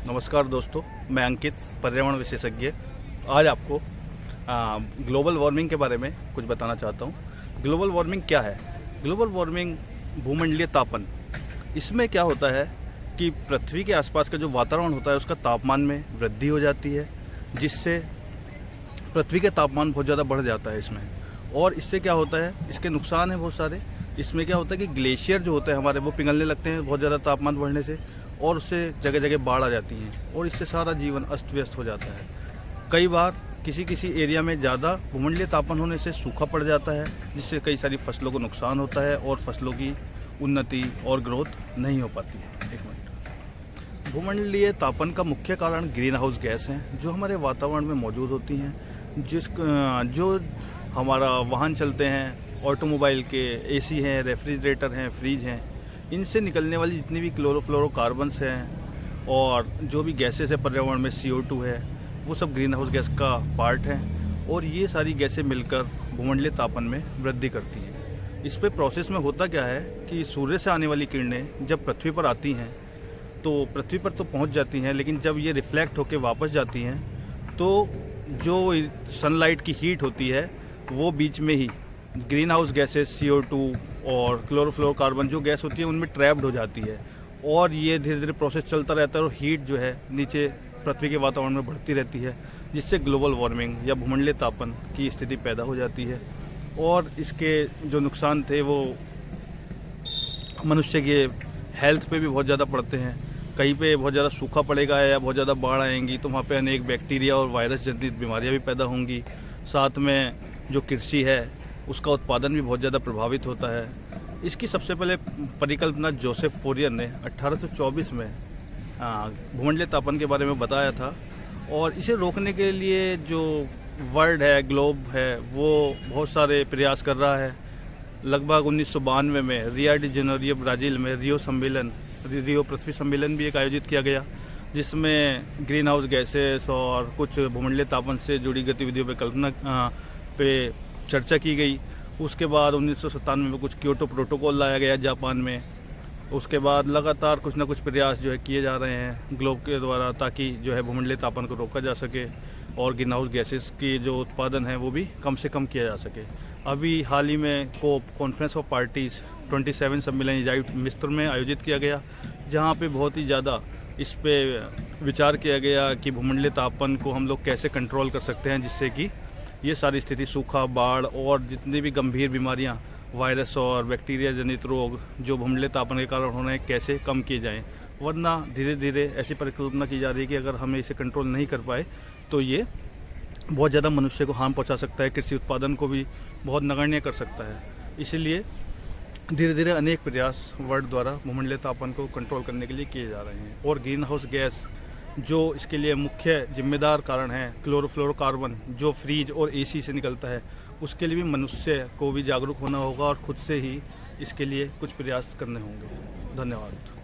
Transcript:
नमस्कार दोस्तों, मैं अंकित, पर्यावरण विशेषज्ञ। आज आपको ग्लोबल वार्मिंग के बारे में कुछ बताना चाहता हूँ। ग्लोबल वार्मिंग क्या है? ग्लोबल वार्मिंग भूमंडलीय तापन। इसमें क्या होता है कि पृथ्वी के आसपास का जो वातावरण होता है उसका तापमान में वृद्धि हो जाती है, जिससे पृथ्वी का तापमान बहुत ज़्यादा बढ़ जाता है इसमें। और इससे क्या होता है, इसके नुकसान हैं बहुत सारे। इसमें क्या होता है कि ग्लेशियर जो होते हैं हमारे, वो पिघलने लगते हैं बहुत ज़्यादा तापमान बढ़ने से, और उससे जगह जगह बाढ़ आ जाती हैं और इससे सारा जीवन अस्त व्यस्त हो जाता है। कई बार किसी किसी एरिया में ज़्यादा भूमंडलीय तापमान होने से सूखा पड़ जाता है, जिससे कई सारी फसलों को नुकसान होता है और फसलों की उन्नति और ग्रोथ नहीं हो पाती है। एक मिनट। भूमंडलीय तापन का मुख्य कारण ग्रीन हाउस गैस हैं, जो हमारे वातावरण में मौजूद होती हैं। जो हमारा वाहन चलते हैं, ऑटोमोबाइल के एसी हैं, रेफ्रिजरेटर हैं, फ्रिज हैं, इनसे निकलने वाली जितनी भी क्लोरोफ्लोरोकार्बन्स हैं और जो भी गैसेस है पर्यावरण में, CO2 है, वो सब ग्रीन हाउस गैस का पार्ट हैं। और ये सारी गैसें मिलकर भूमंडलीय तापन में वृद्धि करती हैं। इस पे प्रोसेस में होता क्या है कि सूर्य से आने वाली किरणें जब पृथ्वी पर आती हैं तो पृथ्वी पर तो पहुंच जाती हैं, लेकिन जब ये रिफ्लेक्ट होकर वापस जाती हैं तो जो सनलाइट की हीट होती है वो बीच में ही ग्रीन हाउस गैसेस CO2 और क्लोरोफ्लोरोकार्बन जो गैस होती है उनमें ट्रैप्ड हो जाती है, और ये धीरे धीरे प्रोसेस चलता रहता है और हीट जो है नीचे पृथ्वी के वातावरण में बढ़ती रहती है, जिससे ग्लोबल वार्मिंग या भूमंडलीय तापन की स्थिति पैदा हो जाती है। और इसके जो नुकसान थे वो मनुष्य के हेल्थ पे भी बहुत ज़्यादा पड़ते हैं। कहीं पे बहुत ज़्यादा सूखा पड़ेगा या बहुत ज़्यादा बाढ़ आएंगी तो वहाँ पे अनेक बैक्टीरिया और वायरस जनित बीमारियाँ भी पैदा होंगी। साथ में जो कृषि है उसका उत्पादन भी बहुत ज़्यादा प्रभावित होता है। इसकी सबसे पहले परिकल्पना जोसेफ फोरियर ने 1824 में भूमंडलीय तापन के बारे में बताया था, और इसे रोकने के लिए जो वर्ल्ड है, ग्लोब है, वो बहुत सारे प्रयास कर रहा है। लगभग 1992 में रियो डी जेनेरियो ब्राज़ील में रियो पृथ्वी सम्मेलन भी एक आयोजित किया गया, जिसमें ग्रीन हाउस गैसेस और कुछ भूमंडलीय तापन से जुड़ी गतिविधियों पर पे चर्चा की गई। उसके बाद 1997 में कुछ क्योटो प्रोटोकॉल लाया गया जापान में। उसके बाद लगातार कुछ ना कुछ प्रयास जो है किए जा रहे हैं ग्लोब के द्वारा, ताकि जो है भूमंडलीय तापन को रोका जा सके और ग्रीन हाउस गैसेस की जो उत्पादन है वो भी कम से कम किया जा सके। अभी हाल ही में कॉन्फ्रेंस ऑफ पार्टीज़ 27 सम्मेलन इजाइट मिस्र में आयोजित किया गया, जहाँ पे बहुत ही ज़्यादा इस पे विचार किया गया कि भूमंडलीय तापन को हम लोग कैसे कंट्रोल कर सकते हैं, जिससे कि ये सारी स्थिति, सूखा, बाढ़ और जितनी भी गंभीर बीमारियां, वायरस और बैक्टीरिया जनित रोग जो भूमंडलीय तापन के कारण हो रहे हैं, कैसे कम किए जाएं। वरना धीरे धीरे ऐसी परिकल्पना की जा रही है कि अगर हम इसे कंट्रोल नहीं कर पाए तो ये बहुत ज़्यादा मनुष्य को हार्म पहुंचा सकता है, कृषि उत्पादन को भी बहुत नगण्य कर सकता है। इसीलिए धीरे धीरे अनेक प्रयास वर्ल्ड द्वारा भूमंडलीय तापन को कंट्रोल करने के लिए किए जा रहे हैं। और ग्रीन हाउस गैस जो इसके लिए मुख्य जिम्मेदार कारण है, क्लोरोफ्लोरोकार्बन जो फ्रिज और एसी से निकलता है, उसके लिए भी मनुष्य को भी जागरूक होना होगा और खुद से ही इसके लिए कुछ प्रयास करने होंगे। धन्यवाद।